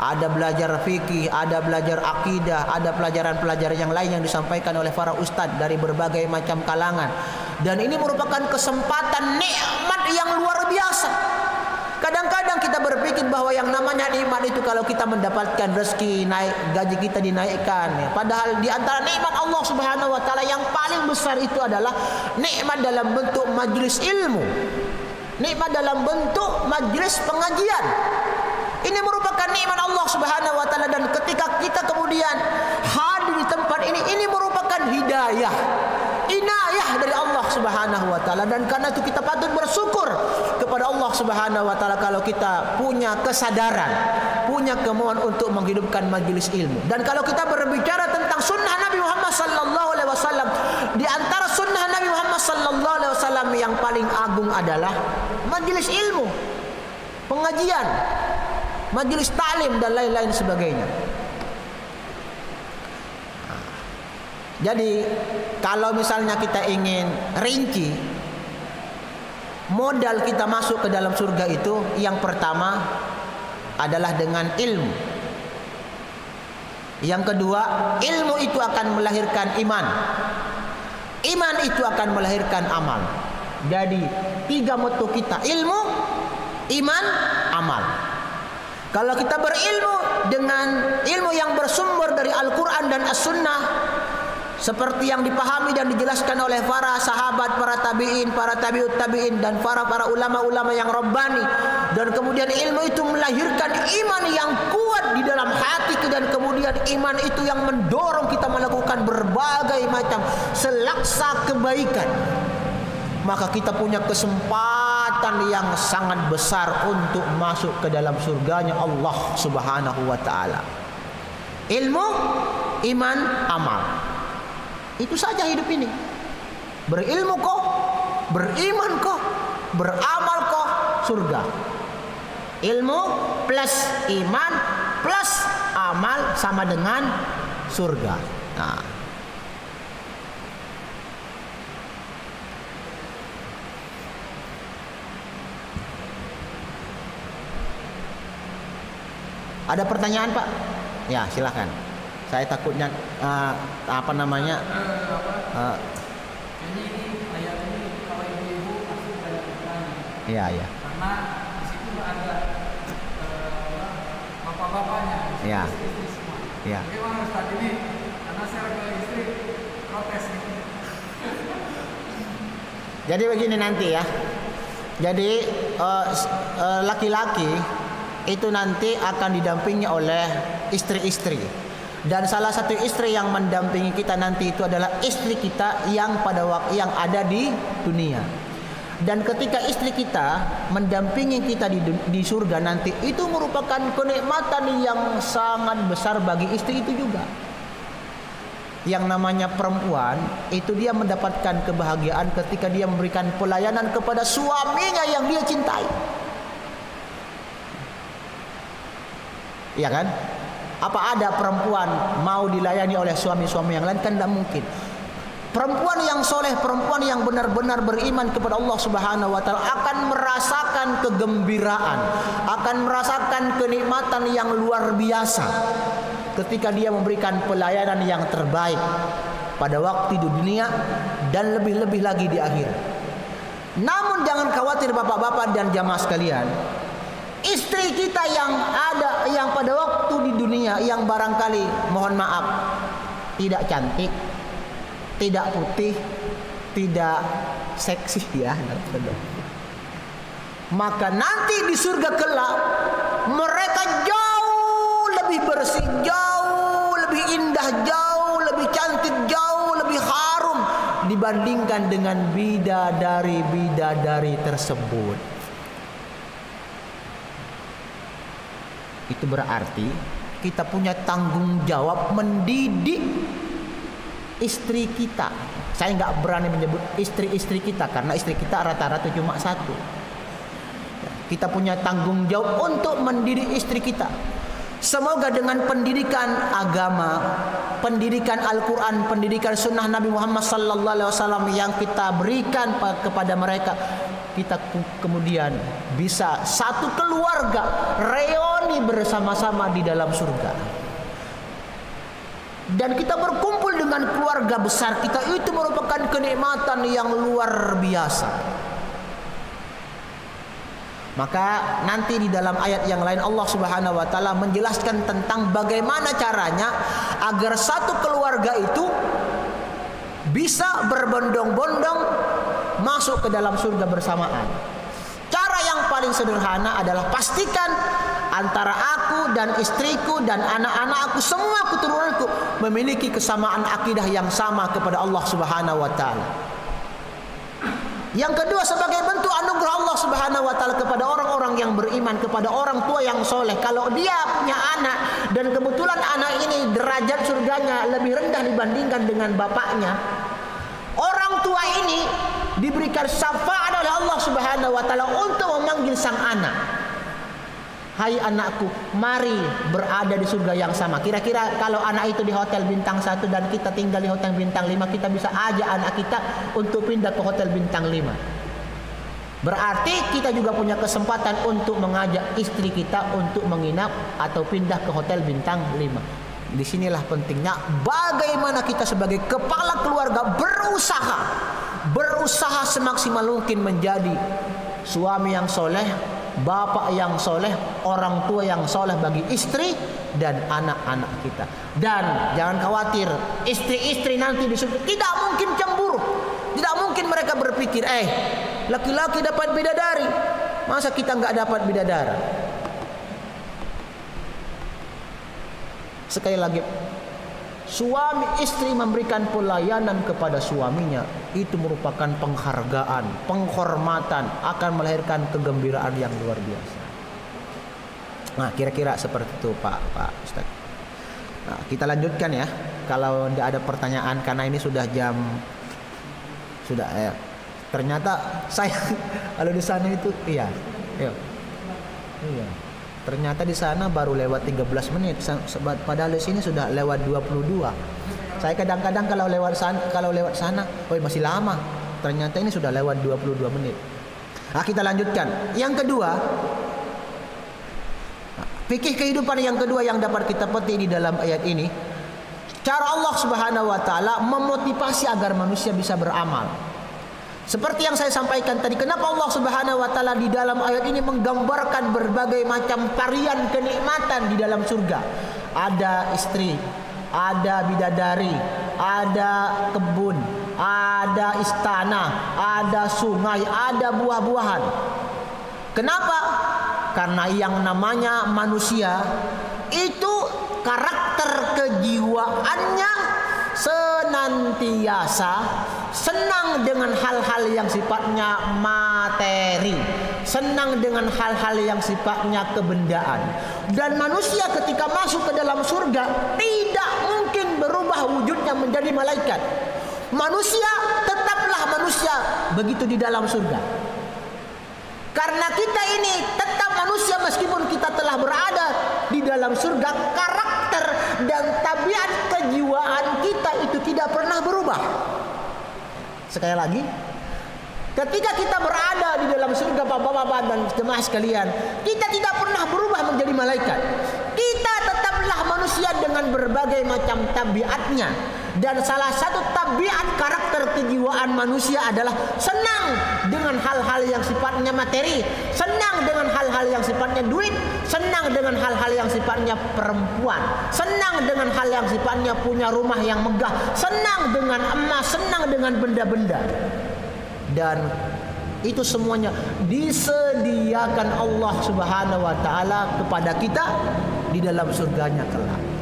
ada belajar fikih, ada belajar akidah, ada pelajaran-pelajaran yang lain yang disampaikan oleh para ustadz dari berbagai macam kalangan. Dan ini merupakan kesempatan nikmat yang luar biasa. Kadang-kadang kita berpikir bahwa yang namanya nikmat itu kalau kita mendapatkan rezeki, naik gaji kita dinaikkan, ya. Padahal di antara nikmat Allah Subhanahu wa taala yang paling besar itu adalah nikmat dalam bentuk majelis ilmu. Nikmat dalam bentuk majlis pengajian. Ini merupakan nikmat Allah Subhanahu wa taala, dan ketika kita kemudian hadir di tempat ini merupakan hidayah, inayah dari Allah Subhanahu wa taala. Dan karena itu kita patut bersyukur kepada Allah Subhanahu wa taala kalau kita punya kesadaran, punya kemauan untuk menghidupkan majlis ilmu. Dan kalau kita berbicara tentang sunnah Nabi Muhammad sallallahu alaihi wasallam, di antara sunnah Nabi Muhammad sallallahu alaihi wasallam yang paling agung adalah majlis ilmu, pengajian, majlis taklim dan lain-lain sebagainya. Jadi kalau misalnya kita ingin rinci modal kita masuk ke dalam surga itu, yang pertama adalah dengan ilmu. Yang kedua, ilmu itu akan melahirkan iman. Iman itu akan melahirkan amal. Jadi 3 moto kita, ilmu, iman, amal. Kalau kita berilmu dengan ilmu yang bersumber dari Al-Quran dan As-Sunnah, seperti yang dipahami dan dijelaskan oleh para sahabat, para tabi'in, para tabi'ut tabi'in, dan para ulama-ulama yang rabbani, dan kemudian ilmu itu melahirkan iman yang kuat di dalam hati kita, dan kemudian iman itu yang mendorong kita melakukan berbagai macam selaksa kebaikan, maka kita punya kesempatan yang sangat besar untuk masuk ke dalam surganya Allah Subhanahu wa taala. Ilmu, iman, amal. Itu saja hidup ini. Berilmu kok, beriman kok, beramal kok, surga. Ilmu plus iman plus amal sama dengan surga. Nah, ada pertanyaan, Pak? Ya, silakan. Saya takutnya apa namanya? Ini ayat ini kalau ibu-ibu pasti banyak bertanya. Iya, iya. Karena di situ ada bapak-bapaknya, Iya. istri semua. Iya. Bagaimana Ustaz ini? Karena saya ke istri protes. Jadi begini nanti ya. Jadi laki-laki itu nanti akan didampingi oleh istri-istri. Dan salah satu istri yang mendampingi kita nanti itu adalah istri kita yang pada waktu yang ada di dunia. Dan ketika istri kita mendampingi kita di surga nanti, itu merupakan kenikmatan yang sangat besar bagi istri itu juga. Yang namanya perempuan itu dia mendapatkan kebahagiaan ketika dia memberikan pelayanan kepada suaminya yang dia cintai. Iya kan? Apa ada perempuan mau dilayani oleh suami-suami yang lain? Kan tidak mungkin. Perempuan yang soleh, perempuan yang benar-benar beriman kepada Allah Subhanahu wa Ta'ala akan merasakan kegembiraan, akan merasakan kenikmatan yang luar biasa ketika dia memberikan pelayanan yang terbaik pada waktu di dunia dan lebih-lebih lagi di akhirat. Namun jangan khawatir bapak-bapak dan jamaah sekalian, istri kita yang pada waktu di dunia yang barangkali mohon maaf tidak cantik, tidak putih, tidak seksi ya, maka nanti di surga kelak mereka jauh lebih bersih, jauh lebih indah, jauh lebih cantik, jauh lebih harum dibandingkan dengan bidadari-bidadari tersebut. Itu berarti kita punya tanggung jawab mendidik istri kita. Saya nggak berani menyebut istri-istri kita karena istri kita rata-rata cuma satu. Kita punya tanggung jawab untuk mendidik istri kita. Semoga dengan pendidikan agama, pendidikan Al-Quran, pendidikan Sunnah Nabi Muhammad SAW yang kita berikan kepada mereka, kita kemudian bisa satu keluarga reuni bersama-sama di dalam surga. Dan kita berkumpul dengan keluarga besar kita, itu merupakan kenikmatan yang luar biasa. Maka nanti di dalam ayat yang lain Allah Subhanahu wa Ta'ala menjelaskan tentang bagaimana caranya agar satu keluarga itu bisa berbondong-bondong masuk ke dalam surga bersamaan. Cara yang paling sederhana adalah pastikan antara aku dan istriku dan anak-anak aku, semua keturunanku memiliki kesamaan akidah yang sama kepada Allah Subhanahu wa Ta'ala. Yang kedua, sebagai bentuk anugerah Allah Subhanahu wa Ta'ala kepada orang-orang yang beriman, kepada orang tua yang soleh, kalau dia punya anak dan kebetulan anak ini derajat surganya lebih rendah dibandingkan dengan bapaknya, orang tua ini diberikan syafaat oleh Allah Subhanahu wa Ta'ala untuk memanggil sang anak, hai anakku, mari berada di surga yang sama. Kira-kira kalau anak itu di hotel bintang 1 dan kita tinggal di hotel bintang 5, kita bisa ajak anak kita untuk pindah ke hotel bintang 5. Berarti kita juga punya kesempatan untuk mengajak istri kita untuk menginap atau pindah ke hotel bintang 5. Disinilah pentingnya bagaimana kita sebagai kepala keluarga berusaha semaksimal mungkin menjadi suami yang soleh, bapak yang soleh, orang tua yang soleh bagi istri dan anak-anak kita. Dan jangan khawatir, istri-istri nanti di surga tidak mungkin cemburu. Tidak mungkin mereka berpikir, laki-laki dapat bidadari, masa kita nggak dapat bidadari? Sekali lagi, suami istri memberikan pelayanan kepada suaminya itu merupakan penghargaan, penghormatan, akan melahirkan kegembiraan yang luar biasa. Nah, kira-kira seperti itu Pak Ustaz. Nah, kita lanjutkan ya. Kalau tidak ada pertanyaan, karena ini sudah jam ternyata saya kalau di sana itu iya. Ternyata di sana baru lewat 13 menit, padahal di sini sudah lewat 22. Saya kadang-kadang kalau lewat sana, masih lama. Ternyata ini sudah lewat 22 menit. Nah, kita lanjutkan. Yang kedua, fikih kehidupan yang kedua yang dapat kita petik di dalam ayat ini, cara Allah Subhanahu wa Ta'ala memotivasi agar manusia bisa beramal. Seperti yang saya sampaikan tadi, kenapa Allah Subhanahu wa Ta'ala di dalam ayat ini menggambarkan berbagai macam varian kenikmatan di dalam surga. Ada istri, ada bidadari, ada kebun, ada istana, ada sungai, ada buah-buahan. Kenapa? Karena yang namanya manusia itu karakter kejiwaannya senantiasa senang dengan hal-hal yang sifatnya materi, senang dengan hal-hal yang sifatnya kebendaan. Dan manusia ketika masuk ke dalam surga tidak mungkin berubah wujudnya menjadi malaikat. Manusia tetaplah manusia begitu di dalam surga. Karena kita ini tetap manusia meskipun kita telah berada di dalam surga, karakter dan tabiat kejiwaan kita itu tidak pernah berubah. Sekali lagi, ketika kita berada di dalam surga, bapak-bapak dan jemaah sekalian, kita tidak pernah berubah menjadi malaikat. Kita tetaplah manusia dengan berbagai macam tabiatnya. Dan salah satu tabiat karakter kejiwaan manusia adalah senang dengan hal-hal yang sifatnya materi, senang dengan hal-hal yang sifatnya duit, senang dengan hal-hal yang sifatnya perempuan, senang dengan hal yang sifatnya punya rumah yang megah, senang dengan emas, senang dengan benda-benda. Dan itu semuanya disediakan Allah Subhanahu wa taala kepada kita di dalam surganya kelak.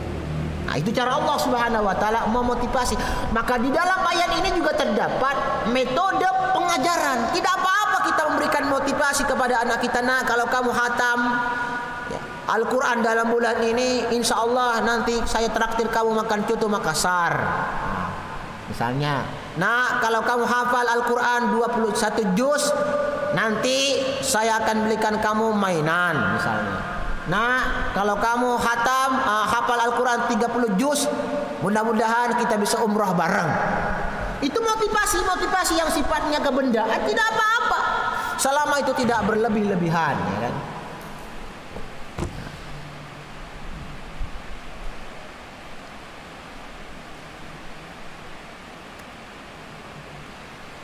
Nah, itu cara Allah Subhanahu wa taala memotivasi. Maka di dalam ayat ini juga terdapat metode pengajaran. Tidak apa-apa kita memberikan motivasi kepada anak kita, nak, kalau kamu khatam Al-Quran dalam bulan ini, insya Allah nanti saya traktir kamu makan coto Makassar. Misalnya, nah, kalau kamu hafal Al-Quran 21 juz, nanti saya akan belikan kamu mainan misalnya. Nah, kalau kamu hafal Al-Quran 30 juz, mudah-mudahan kita bisa umrah bareng. Itu motivasi yang sifatnya kebendaan, tidak apa-apa selama itu tidak berlebih-lebihan, ya kan?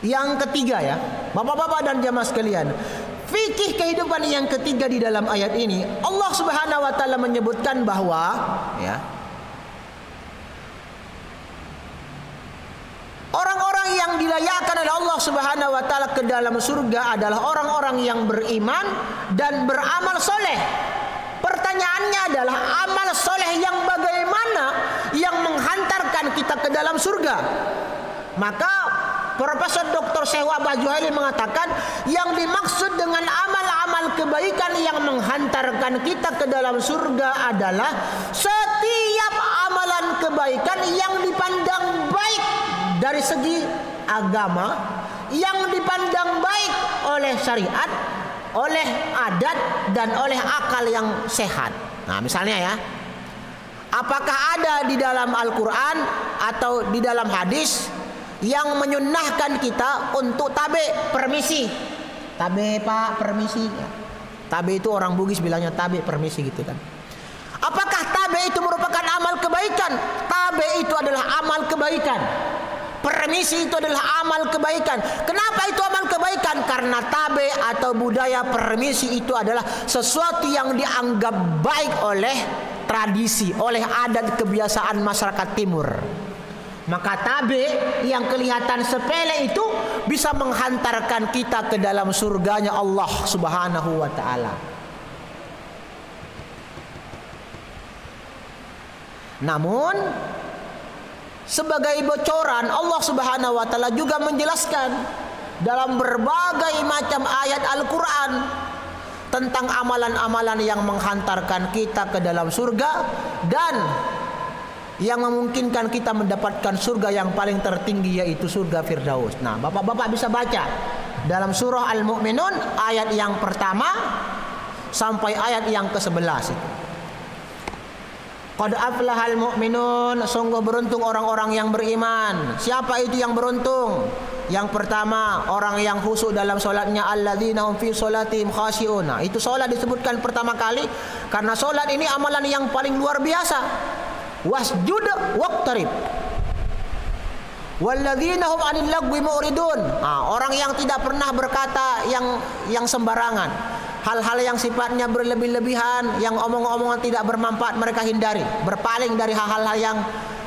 Yang ketiga, ya, bapak-bapak dan jamaah sekalian, fikih kehidupan yang ketiga di dalam ayat ini, Allah Subhanahu wa taala menyebutkan bahwa, ya, orang-orang yang dilayakkan oleh Allah Subhanahu wa taala ke dalam surga adalah orang-orang yang beriman dan beramal soleh. Pertanyaannya adalah amal soleh yang bagaimana yang menghantarkan kita ke dalam surga? Maka Profesor Dr. Sewa Bajuhali mengatakan yang dimaksud dengan amal-amal kebaikan yang menghantarkan kita ke dalam surga adalah setiap amalan kebaikan yang dipandang baik dari segi agama, yang dipandang baik oleh syariat, oleh adat, dan oleh akal yang sehat. Nah, misalnya, ya, apakah ada di dalam Al-Quran atau di dalam hadis yang menyunnahkan kita untuk tabe, permisi, tabe pak, permisi, ya. Tabe itu orang Bugis bilangnya tabe, permisi gitu kan. Apakah tabe itu merupakan amal kebaikan? Tabe itu adalah amal kebaikan. Permisi itu adalah amal kebaikan. Kenapa itu amal kebaikan? Karena tabe atau budaya permisi itu adalah sesuatu yang dianggap baik oleh tradisi, oleh adat kebiasaan masyarakat timur. Maka tabe yang kelihatan sepele itu bisa menghantarkan kita ke dalam surganya Allah Subhanahu wa taala. Namun sebagai bocoran, Allah Subhanahu wa taala juga menjelaskan dalam berbagai macam ayat Al-Quran tentang amalan-amalan yang menghantarkan kita ke dalam surga dan yang memungkinkan kita mendapatkan surga yang paling tertinggi, yaitu surga Firdaus. Nah, bapak-bapak bisa baca dalam surah Al-Mu'minun ayat yang pertama sampai ayat yang ke-11 itu. Qad aflahal mu'minun, sungguh beruntung orang-orang yang beriman. Siapa itu yang beruntung? Yang pertama, orang yang khusyuk dalam solatnya, alladzina hum fi sholatihim khashi'un. Nah, itu solat disebutkan pertama kali karena solat ini amalan yang paling luar biasa. Wasjud waqtarib. Walladzina hum 'anil lagwi mu'ridun. Orang yang tidak pernah berkata yang sembarangan. Hal-hal yang sifatnya berlebih-lebihan, yang omong-omongan tidak bermanfaat mereka hindari, berpaling dari hal-hal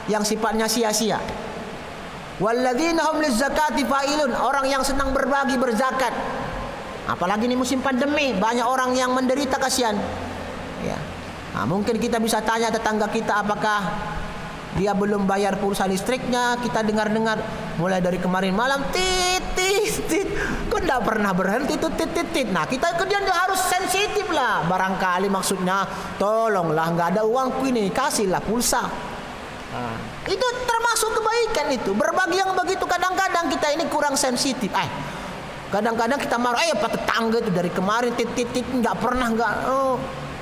yang sifatnya sia-sia. Walladzina hum lizzakati fa'ilun, orang yang senang berbagi, berzakat. Apalagi ini musim pandemi, banyak orang yang menderita, kasihan. Ya. Nah, mungkin kita bisa tanya tetangga kita apakah dia belum bayar pulsa listriknya. Kita dengar-dengar mulai dari kemarin malam titit titit, kok tidak pernah berhenti itu titit. Nah kita kemudian harus sensitif lah. Barangkali maksudnya, tolonglah nggak ada uangku ini, kasihlah pulsa. Nah, itu termasuk kebaikan itu. Berbagi yang begitu kadang-kadang kita ini kurang sensitif. Kadang-kadang kita marah, Pak tetangga itu dari kemarin titit nggak pernah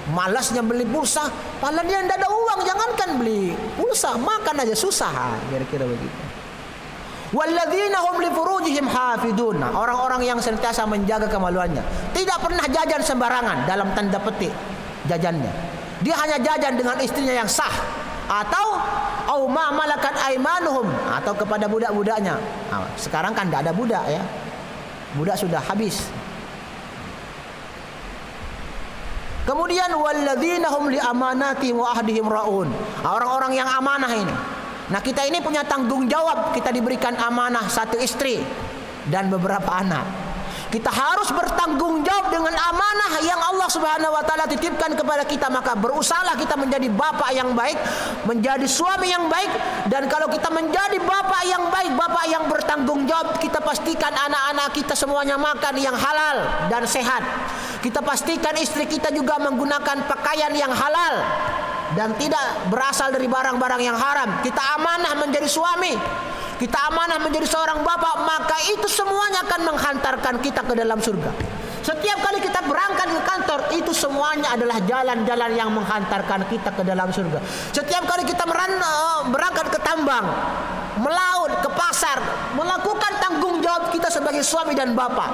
malasnya beli pulsa. Padahal dia tidak ada uang, jangankan beli pulsa, makan aja susah. Kira-kira begitu. Walladzina hum li furujihim hafidun. Orang-orang yang senantiasa menjaga kemaluannya, tidak pernah jajan sembarangan dalam tanda petik jajannya. Dia hanya jajan dengan istrinya yang sah, atau au ma malakat aimanuhum, atau kepada budak-budaknya. Nah, sekarang kan tidak ada budak ya. Budak sudah habis. Kemudian walladzina hum li amanati wa ahdihim raun. Orang-orang yang amanah ini. Nah kita ini punya tanggung jawab. Kita diberikan amanah satu istri dan beberapa anak. Kita harus bertanggung jawab dengan amanah yang Allah Subhanahu wa taala titipkan kepada kita. Maka berusahalah kita menjadi bapak yang baik, menjadi suami yang baik. Dan kalau kita menjadi bapak yang baik, bapak yang bertanggung jawab, kita pastikan anak-anak kita semuanya makan yang halal dan sehat. Kita pastikan istri kita juga menggunakan pakaian yang halal dan tidak berasal dari barang-barang yang haram. Kita amanah menjadi suami, kita amanah menjadi seorang bapak, maka itu semuanya akan menghantarkan kita ke dalam surga. Setiap kali kita berangkat ke kantor, itu semuanya adalah jalan-jalan yang menghantarkan kita ke dalam surga. Setiap kali kita berangkat ke tambang, melaut, ke pasar, melakukan tanggung jawab kita sebagai suami dan bapak,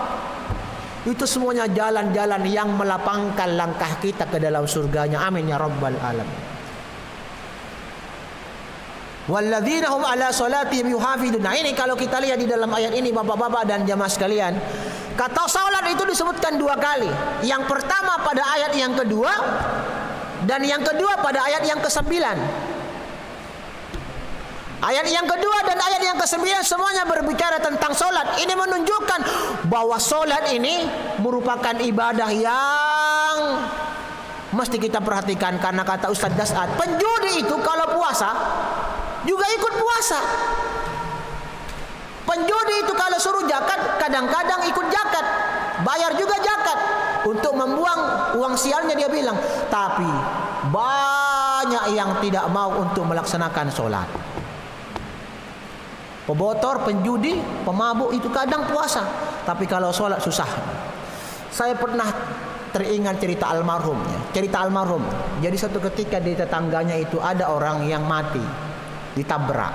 itu semuanya jalan-jalan yang melapangkan langkah kita ke dalam surganya. Amin ya rabbal alamin. Walladzina hum ala salatihim yuhafidun. Nah ini kalau kita lihat di dalam ayat ini bapak-bapak dan jamaah sekalian, kata salat itu disebutkan dua kali. Yang pertama pada ayat yang kedua, dan yang kedua pada ayat yang ke-9. Ayat yang kedua dan ayat yang ke-9 semuanya berbicara tentang solat. Ini menunjukkan bahwa solat ini merupakan ibadah yang mesti kita perhatikan. Karena kata Ustaz Das'ad, penjudi itu kalau puasa juga ikut puasa. Penjudi itu kalau suruh zakat kadang-kadang ikut zakat, bayar juga zakat. Untuk membuang uang sialnya dia bilang. Tapi banyak yang tidak mau untuk melaksanakan solat. Pebotor, penjudi, pemabuk itu kadang puasa, tapi kalau sholat susah. Saya pernah teringat cerita almarhum. Jadi satu ketika di tetangganya itu ada orang yang mati, ditabrak,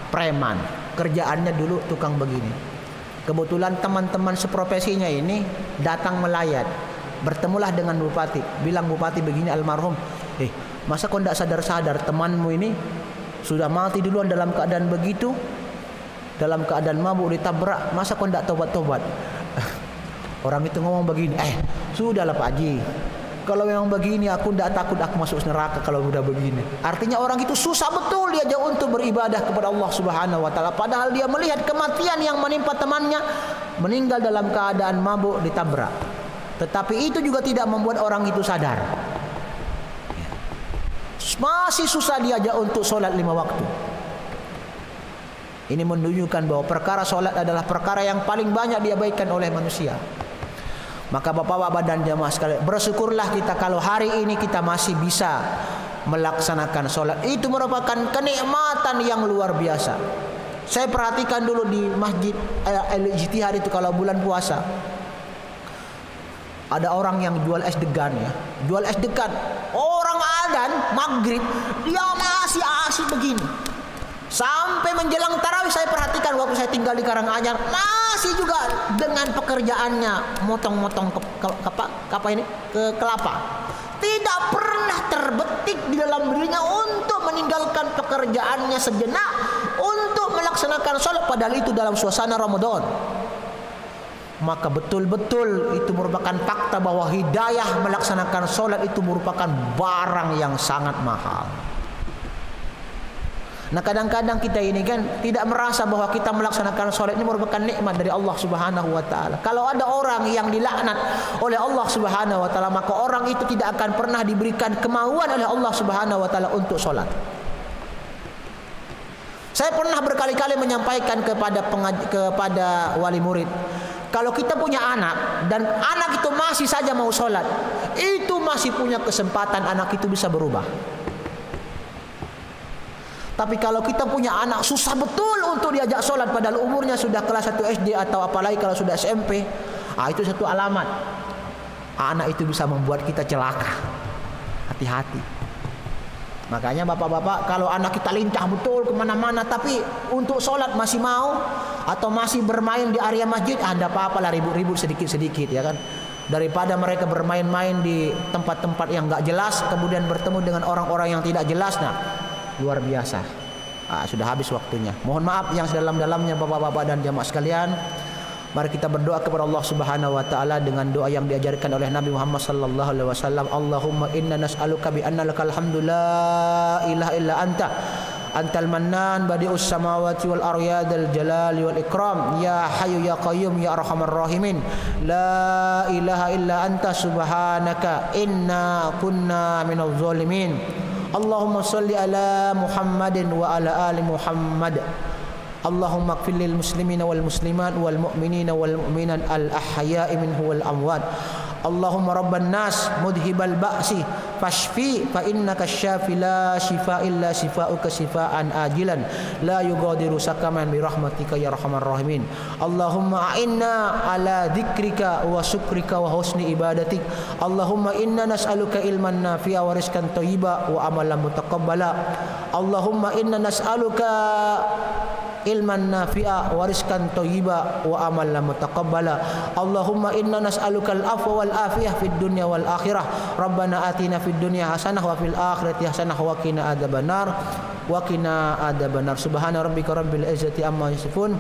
preman. Kerjaannya dulu tukang begini. Kebetulan teman-teman seprofesinya ini datang melayat. Bertemulah dengan bupati. Bilang bupati begini almarhum, masa kau tidak sadar-sadar temanmu ini sudah mati duluan dalam keadaan begitu? Dalam keadaan mabuk ditabrak, masa kau tidak tobat-tobat? Orang itu ngomong begini, sudahlah Pak Haji, kalau memang begini aku tidak takut aku masuk neraka kalau sudah begini. Artinya orang itu susah betul dia untuk beribadah kepada Allah Subhanahu wa taala, padahal dia melihat kematian yang menimpa temannya, meninggal dalam keadaan mabuk ditabrak. Tetapi itu juga tidak membuat orang itu sadar. Masih susah diajak untuk sholat 5 waktu. Ini menunjukkan bahwa perkara solat adalah perkara yang paling banyak diabaikan oleh manusia. Maka bapak-bapak dan jamaah sekalian, bersyukurlah kita kalau hari ini kita masih bisa melaksanakan solat. Itu merupakan kenikmatan yang luar biasa. Saya perhatikan dulu di masjid Al-Ijtihad itu kalau bulan puasa, ada orang yang jual es degan ya, jual es degan. Orang adzan maghrib dia masih asik begini. Sampai menjelang tarawih saya perhatikan waktu saya tinggal di Karanganyar, masih juga dengan pekerjaannya motong-motong kelapa. Tidak pernah terbetik di dalam dirinya untuk meninggalkan pekerjaannya sejenak untuk melaksanakan sholat, padahal itu dalam suasana Ramadan. Maka betul-betul itu merupakan fakta bahwa hidayah melaksanakan sholat itu merupakan barang yang sangat mahal. Nah kadang-kadang kita ini kan tidak merasa bahwa kita melaksanakan sholat ini merupakan nikmat dari Allah Subhanahu wa ta'ala. Kalau ada orang yang dilaknat oleh Allah Subhanahu wa ta'ala, maka orang itu tidak akan pernah diberikan kemauan oleh Allah Subhanahu wa ta'ala untuk sholat. Saya pernah berkali-kali menyampaikan kepada wali murid, Kalau kita punya anak dan anak itu masih saja mau sholat, itu masih punya kesempatan anak itu bisa berubah. Tapi kalau kita punya anak susah betul untuk diajak sholat padahal umurnya sudah kelas 1 SD atau apalagi kalau sudah SMP, itu satu alamat anak itu bisa membuat kita celaka. Hati-hati. Makanya bapak-bapak, kalau anak kita lincah betul kemana-mana tapi untuk sholat masih mau atau masih bermain di area masjid, tidak apa-apa lah, ribut-ribut sedikit-sedikit ya kan. Daripada mereka bermain-main di tempat-tempat yang nggak jelas kemudian bertemu dengan orang-orang yang tidak jelas, nah luar biasa. Sudah habis waktunya. Mohon maaf yang sedalam-dalamnya bapak-bapak dan jamaah sekalian. Mari kita berdoa kepada Allah Subhanahu wa taala dengan doa yang diajarkan oleh Nabi Muhammad sallallahu alaihi wasallam. Allahumma inna nas'aluka bi anna lakal hamdu la ilaha illa anta antal mannan badi'us samawati wal ardi dzal jalali wal ikram ya hayyu ya qayyum ya arhamar rahimin la ilaha illa anta subhanaka inna kunna minadh zalimin. Allahumma shalli ala Muhammadin wa ala ali Muhammad. Allahumma ighfir lil muslimina wal muslimat wal mu'minina wal mu'minat al ahya'i minhu wal amwat. Allahumma rabban nas mudhibal ba'si fashfi fa innaka syafi la shifa illa shifauka shifaan ajilan la yughadiru sakaman bi rahmatika ya arhamar rahimin. Allahumma a'inna ala dzikrika wa syukrika wa husni ibadatik. Allahumma inna nas'aluka ilman nafi'a wa rizqan thayyiba wa amalan mutaqabbala. Allahumma inna nas'aluka ilman nafi'a wa rizqan thayyiba wa amalan mutaqabbala. Allahumma inna nas'aluka al-afwa wal afiyah fid dunya wal akhirah. Rabbana atina fid dunya hasanah wa fil akhirati hasanah wa qina adzabannar wa qina adzabannar. Subhana rabbika rabbil izzati amma yasifun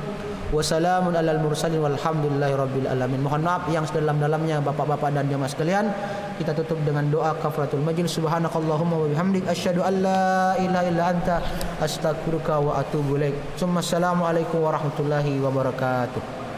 wa salamun alal mursalin walhamdulillahi rabbil alamin. Mohon maaf yang sedalam-dalamnya bapak-bapak dan jemaah sekalian. Kita tutup dengan doa kafaratul majlis. Subhanakallahumma wa bihamdik asyhadu an la ilaha illa anta astaghfiruka wa atubu ilaik. Assalamualaikum warahmatullahi wabarakatuh.